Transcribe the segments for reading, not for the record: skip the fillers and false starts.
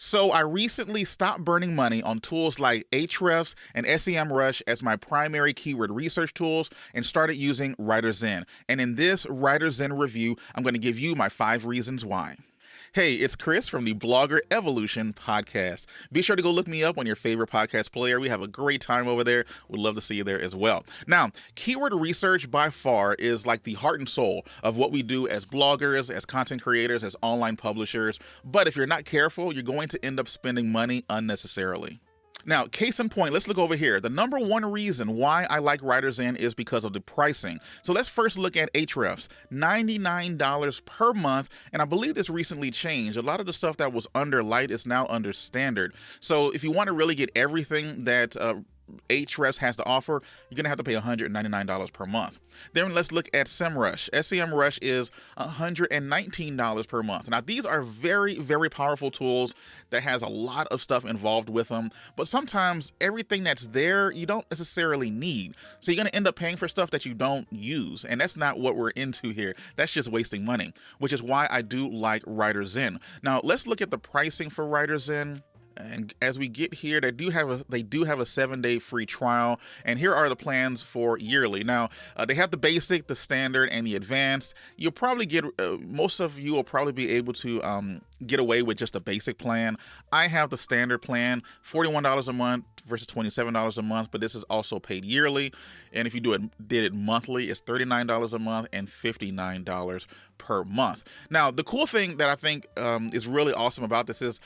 So I recently stopped burning money on tools like Ahrefs and SEMrush as my primary keyword research tools and started using WriterZen. And in this WriterZen review, I'm going to give you my 5 reasons why. Hey, it's Chris from the Blogger Evolution podcast. Be sure to go look me up on your favorite podcast player. We have a great time over there. We'd love to see you there as well. Now, keyword research by far is like the heart and soul of what we do as bloggers, as content creators, as online publishers. But if you're not careful, you're going to end up spending money unnecessarily. Now, case in point, let's look over here. The number one reason why I like WriterZen is because of the pricing. So let's first look at Ahrefs, $99 per month, and I believe this recently changed. A lot of the stuff that was under light is now under standard. So if you want to really get everything that Ahrefs has to offer, you're going to have to pay $199 per month. Then let's look at SEMrush. SEMrush is $119 per month. Now, these are very, very powerful tools that has a lot of stuff involved with them, but sometimes everything that's there, you don't necessarily need. So you're going to end up paying for stuff that you don't use, and that's not what we're into here. That's just wasting money, which is why I do like WriterZen. Now, let's look at the pricing for WriterZen. And as we get here, they do have a 7-day free trial, and here are the plans for yearly. Now, they have the basic, the standard, and the advanced. You'll probably get most of you will probably be able to get away with just a basic plan. I have the standard plan, $41 a month versus $27 a month, but this is also paid yearly. And if you did it monthly, it's $39 a month and $59 per month. Now, the cool thing that I think is really awesome about this is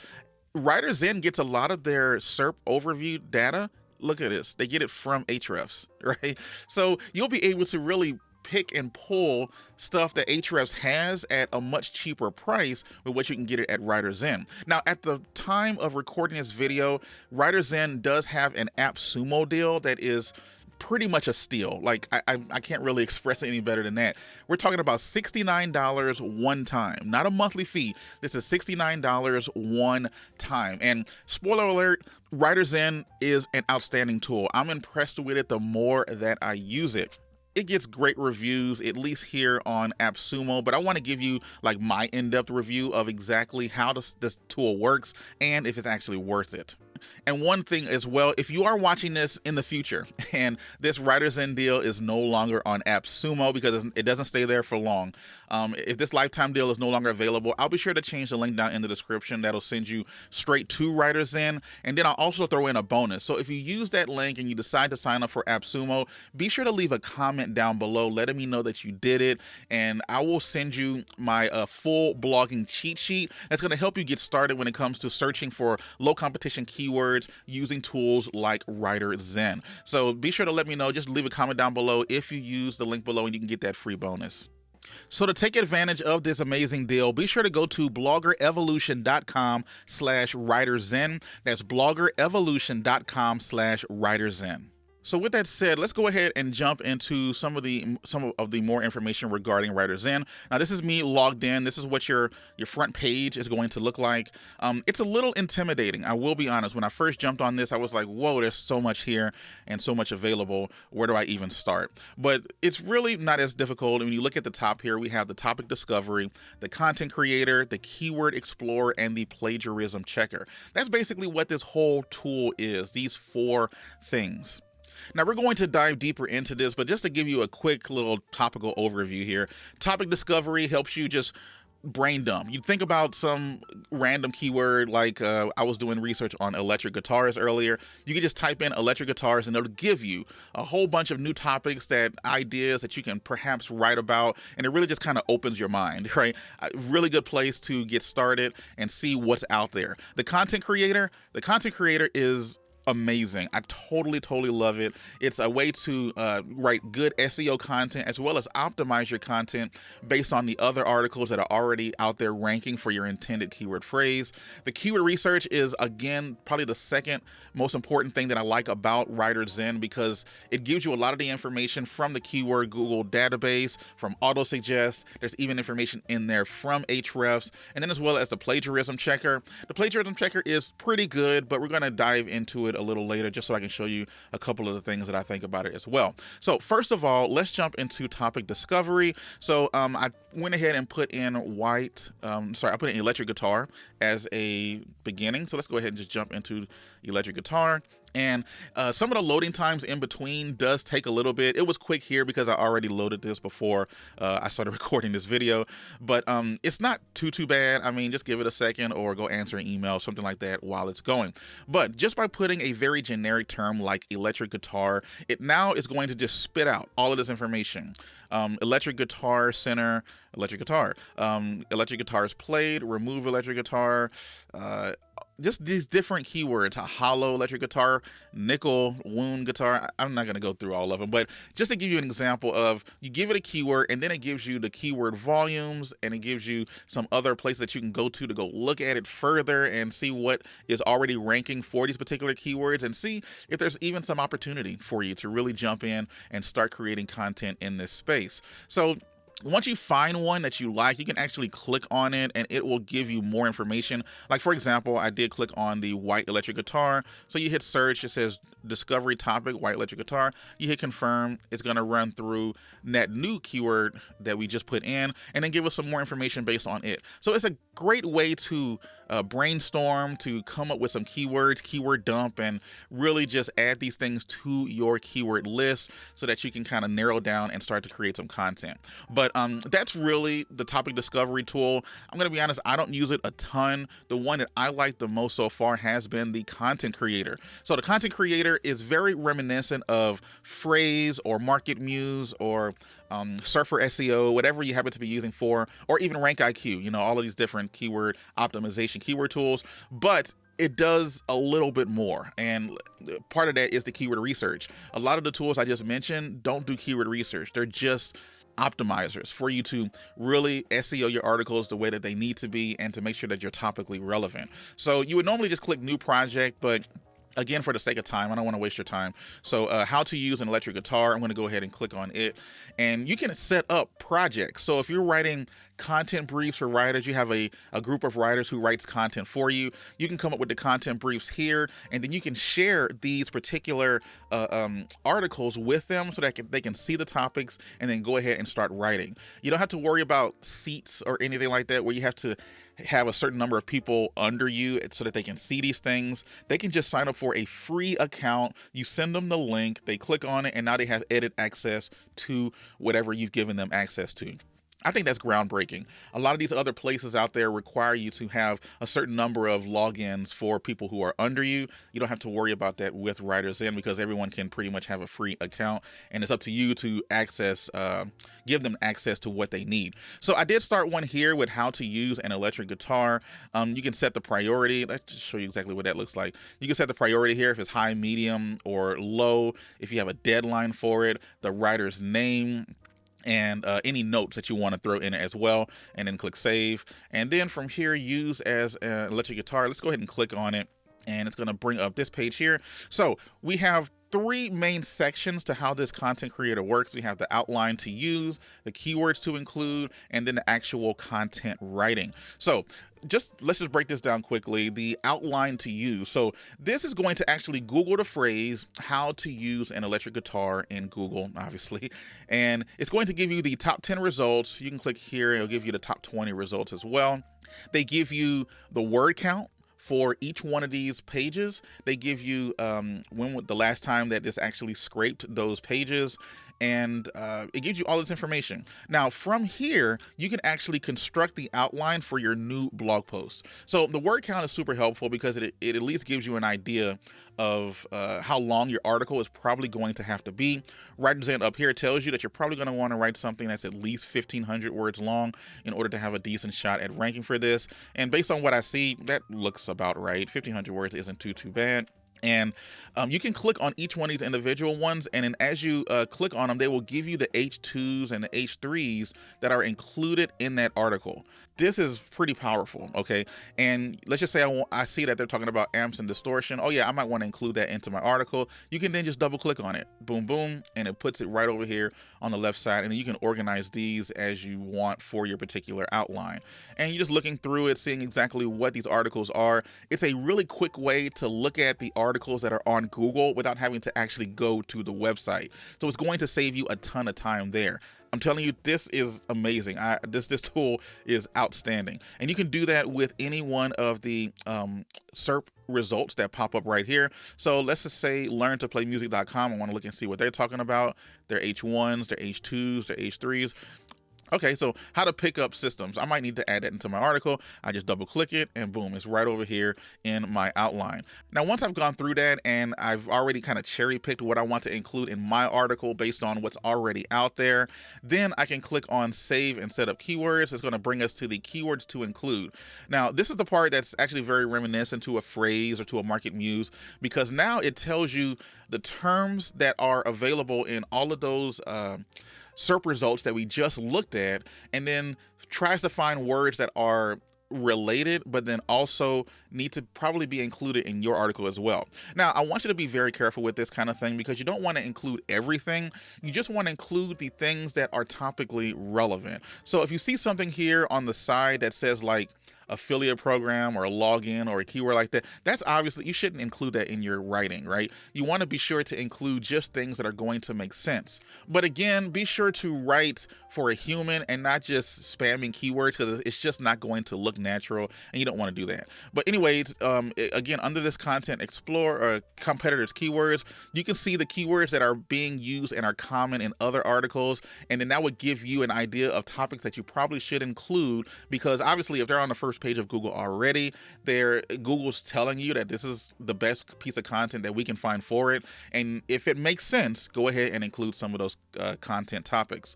WriterZen gets a lot of their SERP overview data. Look at this. They get it from Ahrefs, right? So you'll be able to really pick and pull stuff that Ahrefs has at a much cheaper price with what you can get it at WriterZen. Now, at the time of recording this video, WriterZen does have an AppSumo deal that is pretty much a steal. Like, I can't really express it any better than that. We're talking about $69 one time, not a monthly fee. This is $69 one time. And spoiler alert, WriterZen is an outstanding tool. I'm impressed with it the more that I use it. It gets great reviews, at least here on AppSumo, but I want to give you like my in-depth review of exactly how this tool works and if it's actually worth it. And one thing as well, if you are watching this in the future and this WriterZen deal is no longer on AppSumo because it doesn't stay there for long, if this lifetime deal is no longer available, I'll be sure to change the link down in the description. That'll send you straight to WriterZen. And then I'll also throw in a bonus. So if you use that link and you decide to sign up for AppSumo, be sure to leave a comment down below letting me know that you did it. And I will send you my full blogging cheat sheet that's going to help you get started when it comes to searching for low competition keywords using tools like WriterZen. So be sure to let me know. Just leave a comment down below if you use the link below and you can get that free bonus. So to take advantage of this amazing deal, be sure to go to bloggerevolution.com/WriterZen. That's bloggerevolution.com/WriterZen. So with that said, let's go ahead and jump into some of the more information regarding WriterZen. Now, this is me logged in. This is what your front page is going to look like. It's a little intimidating, I will be honest. When I first jumped on this, I was like, whoa, there's so much here and so much available. Where do I even start? But it's really not as difficult. When you look at the top here, we have the topic discovery, the content creator, the keyword explorer, and the plagiarism checker. That's basically what this whole tool is, these 4 things. Now, we're going to dive deeper into this, but just to give you a quick little topical overview here, topic discovery helps you just brain dump. You think about some random keyword, like I was doing research on electric guitars earlier. You can just type in electric guitars and it'll give you a whole bunch of new topics, ideas that you can perhaps write about, and it really just kind of opens your mind, right? A really good place to get started and see what's out there. The content creator is amazing. I totally love it. It's a way to write good SEO content as well as optimize your content based on the other articles that are already out there ranking for your intended keyword phrase. The keyword research is, again, probably the second most important thing that I like about WriterZen, because it gives you a lot of the information from the keyword Google database, from autosuggest. There's even information in there from Ahrefs, and then as well as the plagiarism checker. The plagiarism checker is pretty good, but we're going to dive into it a little later just so I can show you a couple of the things that I think about it as well. So first of all, let's jump into topic discovery. So I went ahead and put in I put in electric guitar as a beginning. So let's go ahead and just jump into electric guitar. And some of the loading times in between does take a little bit. It was quick here because I already loaded this before I started recording this video, but it's not too bad. I mean, just give it a second or go answer an email, something like that while it's going. But just by putting a very generic term like electric guitar, it now is going to just spit out all of this information. Electric guitar center, electric guitar, electric guitar is played, remove electric guitar, just these different keywords, a hollow electric guitar, nickel wound guitar. I'm not going to go through all of them, but just to give you an example of, you give it a keyword and then it gives you the keyword volumes, and it gives you some other places that you can go look at it further and see what is already ranking for these particular keywords, and see if there's even some opportunity for you to really jump in and start creating content in this space. So once you find one that you like, you can actually click on it and it will give you more information. Like, for example, I did click on the white electric guitar. So you hit search, it says discovery topic, white electric guitar. You hit confirm, it's going to run through that new keyword that we just put in and then give us some more information based on it. So it's a great way to brainstorm, to come up with some keywords, keyword dump, and really just add these things to your keyword list so that you can kind of narrow down and start to create some content. But that's really the topic discovery tool. I'm going to be honest, I don't use it a ton. The one that I like the most so far has been the content creator. So the content creator is very reminiscent of Phrase or Market Muse or Surfer SEO, whatever you happen to be using for, or even Rank IQ, you know, all of these different keyword optimization, keyword tools, but it does a little bit more. And part of that is the keyword research. A lot of the tools I just mentioned don't do keyword research. They're just optimizers for you to really SEO your articles the way that they need to be and to make sure that you're topically relevant. So you would normally just click new project, but again, for the sake of time, I don't want to waste your time. So how to use an electric guitar, I'm going to go ahead and click on it. And you can set up projects. So if you're writing content briefs for writers, you have a group of writers who writes content for you, you can come up with the content briefs here, and then you can share these particular articles with them so that they can see the topics and then go ahead and start writing. You don't have to worry about seats or anything like that where you have to have a certain number of people under you so that they can see these things. They can just sign up for a free account. You send them the link, they click on it, and now they have edit access to whatever you've given them access to. I think that's groundbreaking. A lot of these other places out there require you to have a certain number of logins for people who are under you. You don't have to worry about that with WriterZen because everyone can pretty much have a free account, and it's up to you to access, give them access to what they need. So I did start one here with how to use an electric guitar. You can set the priority. Let's just show you exactly what that looks like. You can set the priority here if it's high, medium, or low. If you have a deadline for it, the writer's name, and any notes that you want to throw in as well, and then click save. And then from here, use as an electric guitar. Let's go ahead and click on it, and it's going to bring up this page here. So we have three main sections to how this content creator works. We have the outline to use, the keywords to include, and then the actual content writing. So let's just break this down quickly. The outline to use. So this is going to actually Google the phrase how to use an electric guitar in Google, obviously, and it's going to give you the top 10 results. You can click here, it'll give you the top 20 results as well. They give you the word count for each one of these pages. They give you when the last time that this actually scraped those pages, and it gives you all this information. Now from here, you can actually construct the outline for your new blog post. So the word count is super helpful because it at least gives you an idea of how long your article is probably going to have to be. WriterZen up here tells you that you're probably going to want to write something that's at least 1,500 words long in order to have a decent shot at ranking for this. And based on what I see, that looks about right. 1,500 words isn't too bad. And you can click on each one of these individual ones, and then as you click on them, they will give you the H2s and the H3s that are included in that article. This is pretty powerful, okay? And let's just say I see that they're talking about amps and distortion. Oh yeah, I might want to include that into my article. You can then just double click on it, boom, boom, and it puts it right over here on the left side, and then you can organize these as you want for your particular outline. And you're just looking through it, seeing exactly what these articles are. It's a really quick way to look at the articles that are on Google without having to actually go to the website. So it's going to save you a ton of time there. I'm telling you, this is amazing. This tool is outstanding. And you can do that with any one of the SERP results that pop up right here. So let's just say learntoplaymusic.com. I want to look and see what they're talking about. Their H1s, their H2s, their H3s. Okay, so how to pick up systems. I might need to add that into my article. I just double click it and boom, it's right over here in my outline. Now, once I've gone through that and I've already kind of cherry picked what I want to include in my article based on what's already out there, then I can click on save and set up keywords. It's going to bring us to the keywords to include. Now, this is the part that's actually very reminiscent to a phrase or to a market muse, because now it tells you the terms that are available in all of those SERP results that we just looked at, and then tries to find words that are related, but then also need to probably be included in your article as well. Now, I want you to be very careful with this kind of thing, because you don't want to include everything. You just want to include the things that are topically relevant. So if you see something here on the side that says like affiliate program or a login or a keyword like that, that's obviously, you shouldn't include that in your writing, right? You want to be sure to include just things that are going to make sense. But again, be sure to write for a human and not just spamming keywords, because it's just not going to look natural and you don't want to do that. But anyways, again, under this content explorer, competitors keywords, you can see the keywords that are being used and are common in other articles, and then that would give you an idea of topics that you probably should include, because obviously if they're on the first page of Google already, Google's telling you that this is the best piece of content that we can find for it, and if it makes sense, go ahead and include some of those content topics.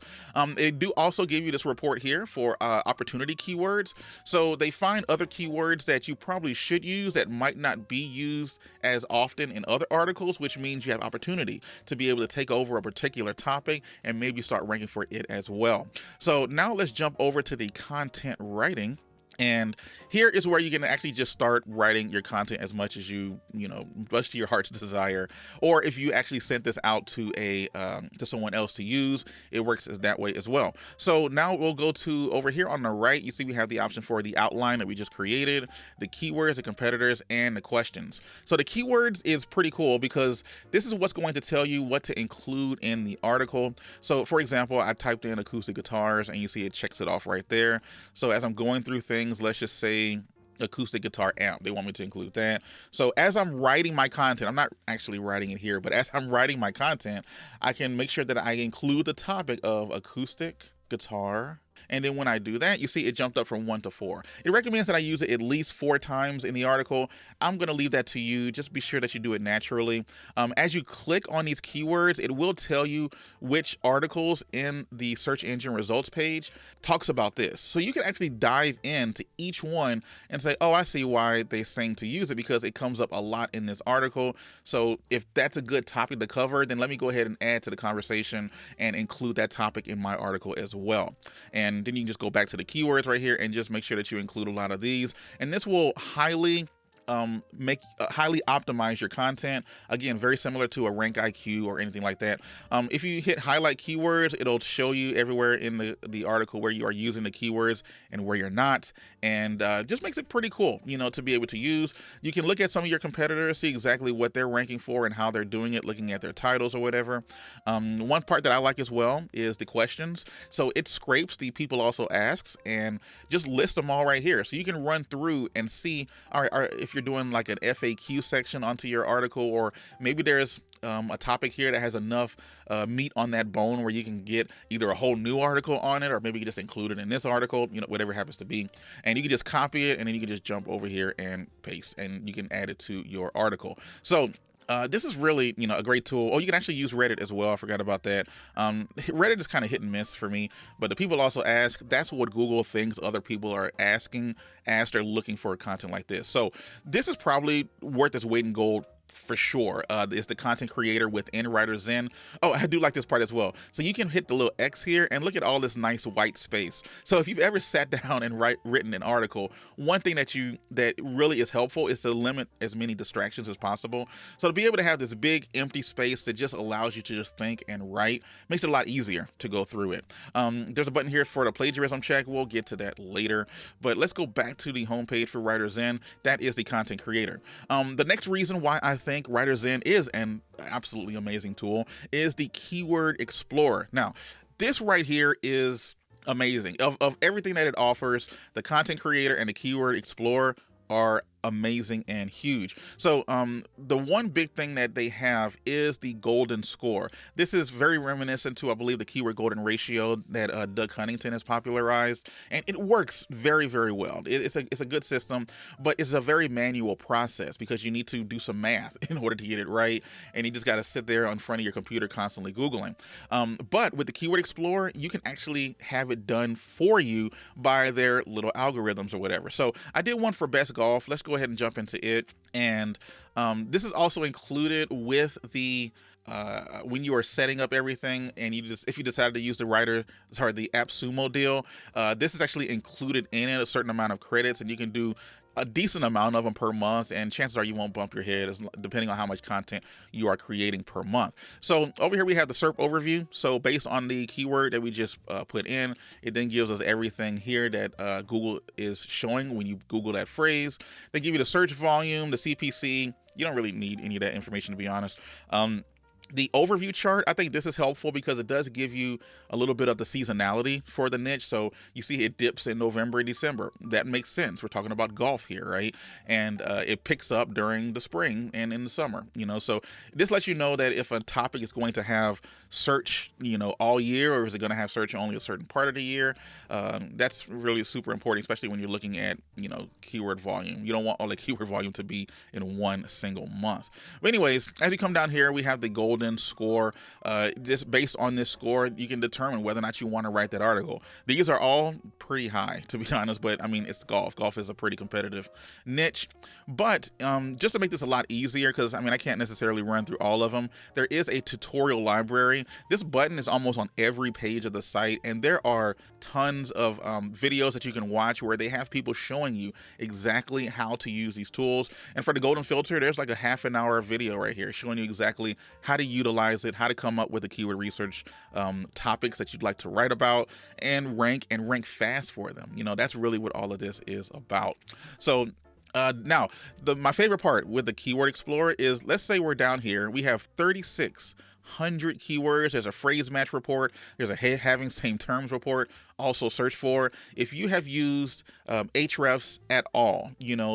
They do also give you this report here for opportunity keywords, so they find other keywords that you probably should use that might not be used as often in other articles, which means you have opportunity to be able to take over a particular topic and maybe start ranking for it as well. So now let's jump over to the content writing. And here is where you can actually just start writing your content as much as much to your heart's desire. Or if you actually sent this out to to someone else to use, it works as that way as well. So now we'll go to over here on the right. You see we have the option for the outline that we just created, the keywords, the competitors, and the questions. So the keywords is pretty cool, because this is what's going to tell you what to include in the article. So for example, I typed in acoustic guitars and you see it checks it off right there. So as I'm going through things, let's just say acoustic guitar amp, they want me to include that. So as I'm writing my content, I'm not actually writing it here, but as I'm writing my content, I can make sure that I include the topic of acoustic guitar. And then when I do that, you see it jumped up from 1 to 4. It recommends that I use it at least 4 times in the article. I'm going to leave that to you. Just be sure that you do it naturally. As you click on these keywords, it will tell you which articles in the search engine results page talks about this. So you can actually dive into each one and say, oh, I see why they're saying to use it, because it comes up a lot in this article. So if that's a good topic to cover, then let me go ahead and add to the conversation and include that topic in my article as well. And then you can just go back to the keywords right here and just make sure that you include a lot of these. And this will highly optimize your content. Again, very similar to a rank IQ or anything like that. If you hit highlight keywords, it'll show you everywhere in the article where you are using the keywords and where you're not, and just makes it pretty cool, to be able to use. You can look at some of your competitors, see exactly what they're ranking for and how they're doing it, looking at their titles or whatever. One part that I like as well is the questions. So it scrapes the people also asks and just lists them all right here. So you can run through and see, all right, if you're doing like an FAQ section onto your article, or maybe there's a topic here that has enough meat on that bone where you can get either a whole new article on it, or maybe you just include it in this article, whatever it happens to be, and you can just copy it and then you can just jump over here and paste, and you can add it to your article. So this is really, a great tool. Oh, you can actually use Reddit as well. I forgot about that. Reddit is kind of hit and miss for me, but the people also ask, that's what Google thinks other people are asking as they're looking for content like this. So this is probably worth its weight in gold for sure. It's the content creator within WriterZen. Oh, I do like this part as well. So you can hit the little X here and look at all this nice white space. So if you've ever sat down and written an article, one thing that really is helpful is to limit as many distractions as possible. So to be able to have this big empty space that just allows you to just think and write makes it a lot easier to go through it. There's a button here for the plagiarism check. We'll get to that later, but let's go back to the homepage for WriterZen. That is the content creator. The next reason why I think WriterZen is an absolutely amazing tool is the keyword explorer. Now, this right here is amazing. Of everything that it offers, the content creator and the keyword explorer are amazing and huge. So the one big thing that they have is the golden score. This is very reminiscent to, I believe, the keyword golden ratio that Doug Huntington has popularized, and it works very, very well. It's a good system, but it's a very manual process because you need to do some math in order to get it right, and you just got to sit there in front of your computer constantly Googling. But with the keyword explorer, you can actually have it done for you by their little algorithms or whatever. So I did one for best golf. Let's go ahead and jump into it. And this is also included with the when you are setting up everything, and if you decided to use the AppSumo deal, this is actually included in it, a certain amount of credits, and you can do a decent amount of them per month, and chances are you won't bump your head depending on how much content you are creating per month. So over here we have the SERP overview. So based on the keyword that we just put in, it then gives us everything here that Google is showing when you Google that phrase. They give you the search volume, the CPC. You don't really need any of that information, to be honest. The overview chart, I think this is helpful because it does give you a little bit of the seasonality for the niche. So you see it dips in November and December. That makes sense. We're talking about golf here, right? And it picks up during the spring and in the summer, so this lets you know that if a topic is going to have search, all year, or is it going to have search only a certain part of the year? That's really super important, especially when you're looking at, keyword volume. You don't want all the keyword volume to be in one single month. But anyways, as you come down here, we have the golden score. Just based on this score, you can determine whether or not you want to write that article. These are all pretty high, to be honest, but I mean, it's golf. Golf is a pretty competitive niche. But just to make this a lot easier, because I can't necessarily run through all of them, there is a tutorial library. This button is almost on every page of the site, and there are tons of videos that you can watch where they have people showing you exactly how to use these tools. And for the golden filter, there's like a half an hour video right here showing you exactly how to utilize it, how to come up with the keyword research topics that you'd like to write about, and rank fast for them. That's really what all of this is about. So now, my favorite part with the Keyword Explorer is, let's say we're down here, we have 3,600 keywords. There's a phrase match report. There's a having same terms report. Also search for. If you have used Ahrefs at all,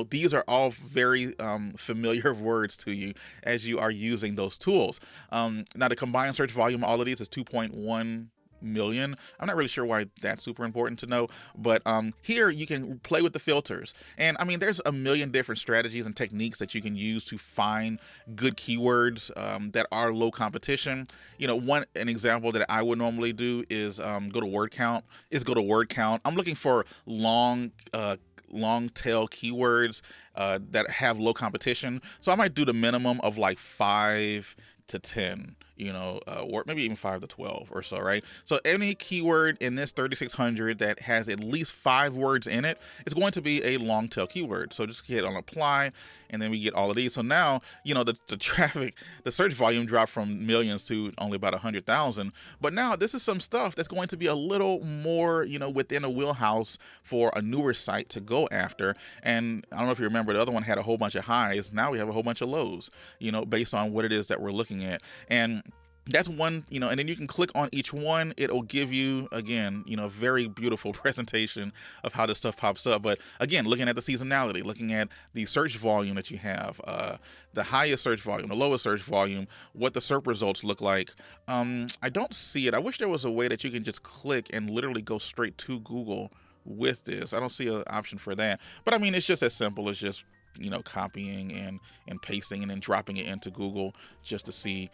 these are all very familiar words to you as you are using those tools. Now, the combined search volume, all of these is 2.1 million. I'm not really sure why that's super important to know, but here you can play with the filters. And there's a million different strategies and techniques that you can use to find good keywords that are low competition. An example that I would normally do is go to word count. I'm looking for long tail keywords that have low competition. So I might do the minimum of like 5 to 10, or maybe even 5 to 12 or so, right? So any keyword in this 3,600 that has at least 5 words in it is going to be a long tail keyword. So just hit on apply, and then we get all of these. So now, the traffic, the search volume dropped from millions to only about 100,000. But now this is some stuff that's going to be a little more, within a wheelhouse for a newer site to go after. And I don't know if you remember, the other one had a whole bunch of highs. Now we have a whole bunch of lows, based on what it is that we're looking at. And that's one, and then you can click on each one. It'll give you, again, a very beautiful presentation of how this stuff pops up. But again, looking at the seasonality, looking at the search volume that you have, the highest search volume, the lowest search volume, what the SERP results look like. I don't see it. I wish there was a way that you can just click and literally go straight to Google with this. I don't see an option for that. But it's just as simple as just copying and pasting and then dropping it into Google just to see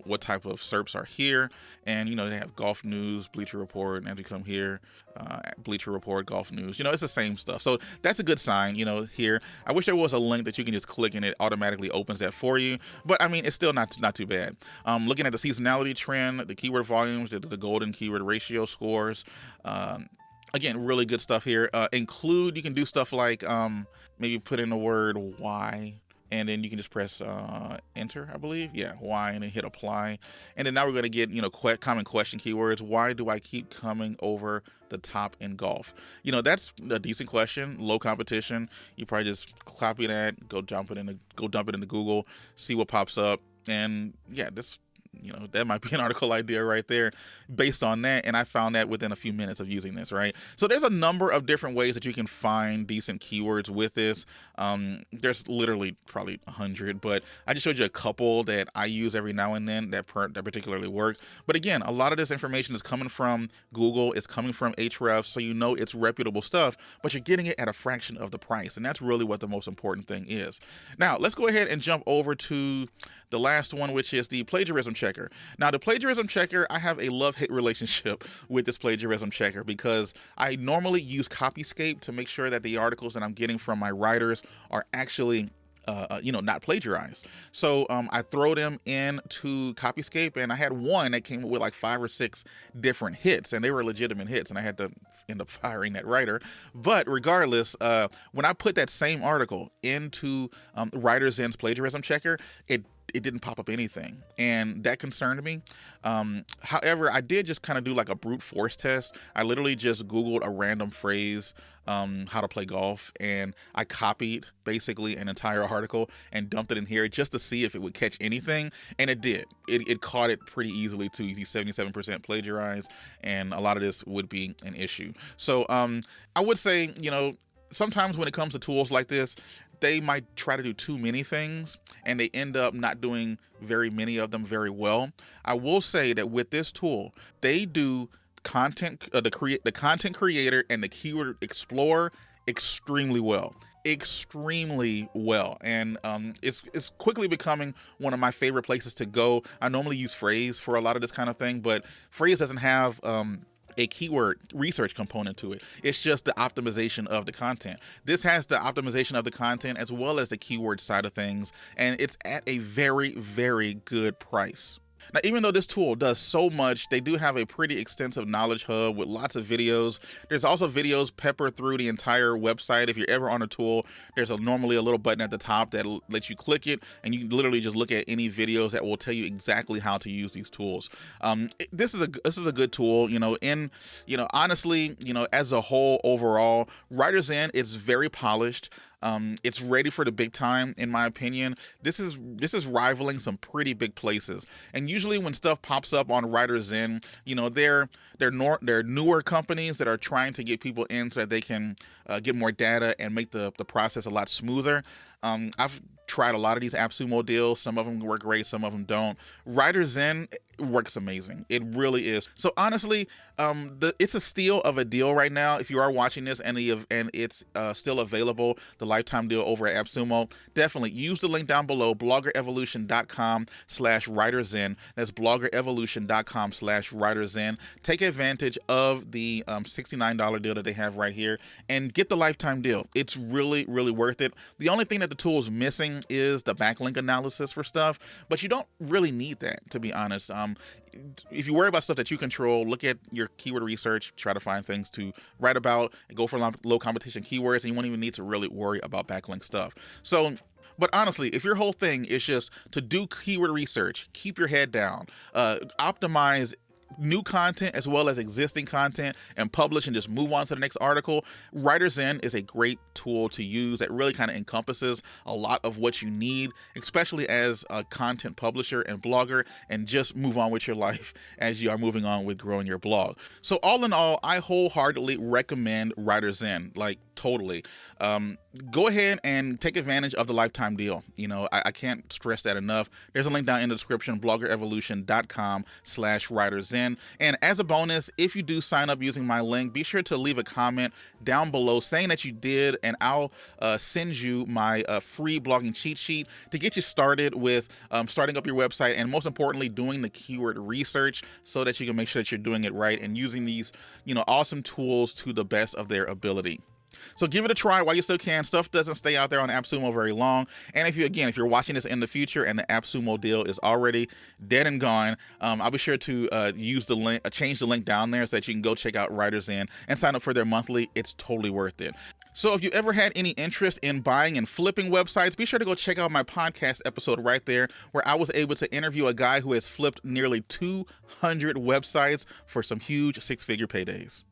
what type of SERPs are here. And they have golf news, Bleacher Report, and as we come here, Bleacher Report, golf news, it's the same stuff. So that's a good sign, here. I wish there was a link that you can just click and it automatically opens that for you, but it's still not too bad. Looking at the seasonality trend, the keyword volumes, the golden keyword ratio scores, again, really good stuff here. You can do stuff like maybe put in the word why, and then you can just press enter, I believe. Yeah, why, and then hit apply. And then now we're going to get, common question keywords. Why do I keep coming over the top in golf? That's a decent question, low competition. You probably just copy that, go dump it into Google, see what pops up. And yeah, this that might be an article idea right there based on that. And I found that within a few minutes of using this, right? So there's a number of different ways that you can find decent keywords with this. There's literally probably 100, but I just showed you a couple that I use every now and then that particularly work. But again, a lot of this information is coming from Google, it's coming from Ahrefs, so it's reputable stuff, but you're getting it at a fraction of the price. And that's really what the most important thing is. Now, let's go ahead and jump over to the last one, which is the plagiarism checker. Now, the plagiarism checker, I have a love-hate relationship with this plagiarism checker because I normally use Copyscape to make sure that the articles that I'm getting from my writers are actually not plagiarized. So I throw them into Copyscape, and I had one that came with like 5 or 6 different hits, and they were legitimate hits, and I had to end up firing that writer. But regardless, when I put that same article into WriterZen's plagiarism checker, it didn't pop up anything, and that concerned me. However, I did just kind of do like a brute force test. I literally just Googled a random phrase, how to play golf, and I copied basically an entire article and dumped it in here just to see if it would catch anything, and it did. It caught it pretty easily too. 77% plagiarized, and a lot of this would be an issue. So I would say, sometimes when it comes to tools like this, they might try to do too many things and they end up not doing very many of them very well. I will say that with this tool, they do content, the content creator and the keyword explorer extremely well. And it's quickly becoming one of my favorite places to go. I normally use Phrase for a lot of this kind of thing, but Phrase doesn't have a keyword research component to it. It's just the optimization of the content. This has the optimization of the content as well as the keyword side of things, and it's at a very, very good price. Now, even though this tool does so much, they do have a pretty extensive knowledge hub with lots of videos. There's also videos peppered through the entire website. If you're ever on a tool, there's normally a little button at the top that lets you click it, and you can literally just look at any videos that will tell you exactly how to use these tools. This is a good tool. Honestly, as a whole, overall, WriterZen is very polished. It's ready for the big time, in my opinion. This is rivaling some pretty big places. And usually when stuff pops up on WriterZen, they're newer companies that are trying to get people in so that they can get more data and make the process a lot smoother. I've tried a lot of these AppSumo deals. Some of them work great, some of them don't. WriterZen works amazing. It really is. So honestly, it's a steal of a deal right now. If you are watching this and it's still available, the lifetime deal over at AppSumo, definitely use the link down below, bloggerevolution.com/WriterZen. That's bloggerevolution.com/WriterZen. Take advantage of the $69 deal that they have right here and get the lifetime deal. It's really, really worth it. The only thing that the tool is missing is the backlink analysis for stuff, but you don't really need that, to be honest. If you worry about stuff that you control, look at your keyword research, try to find things to write about, and go for low competition keywords, and you won't even need to really worry about backlink stuff. But honestly, if your whole thing is just to do keyword research, keep your head down, optimize new content as well as existing content, and publish and just move on to the next article, WriterZen is a great tool to use that really kind of encompasses a lot of what you need, especially as a content publisher and blogger, and just move on with your life as you are moving on with growing your blog. So all in all, I wholeheartedly recommend WriterZen, like totally. Go ahead and take advantage of the lifetime deal. I can't stress that enough. There's a link down in the description, bloggerevolution.com/WriterZen. And as a bonus, if you do sign up using my link, be sure to leave a comment down below saying that you did, and I'll send you my free blogging cheat sheet to get you started with starting up your website, and most importantly, doing the keyword research so that you can make sure that you're doing it right and using these awesome tools to the best of their ability. So give it a try while you still can. Stuff doesn't stay out there on AppSumo very long. And if you're watching this in the future and the AppSumo deal is already dead and gone, I'll be sure to use the link, change the link down there so that you can go check out WriterZen and sign up for their monthly. It's totally worth it. So if you ever had any interest in buying and flipping websites, be sure to go check out my podcast episode right there, where I was able to interview a guy who has flipped nearly 200 websites for some huge 6-figure paydays.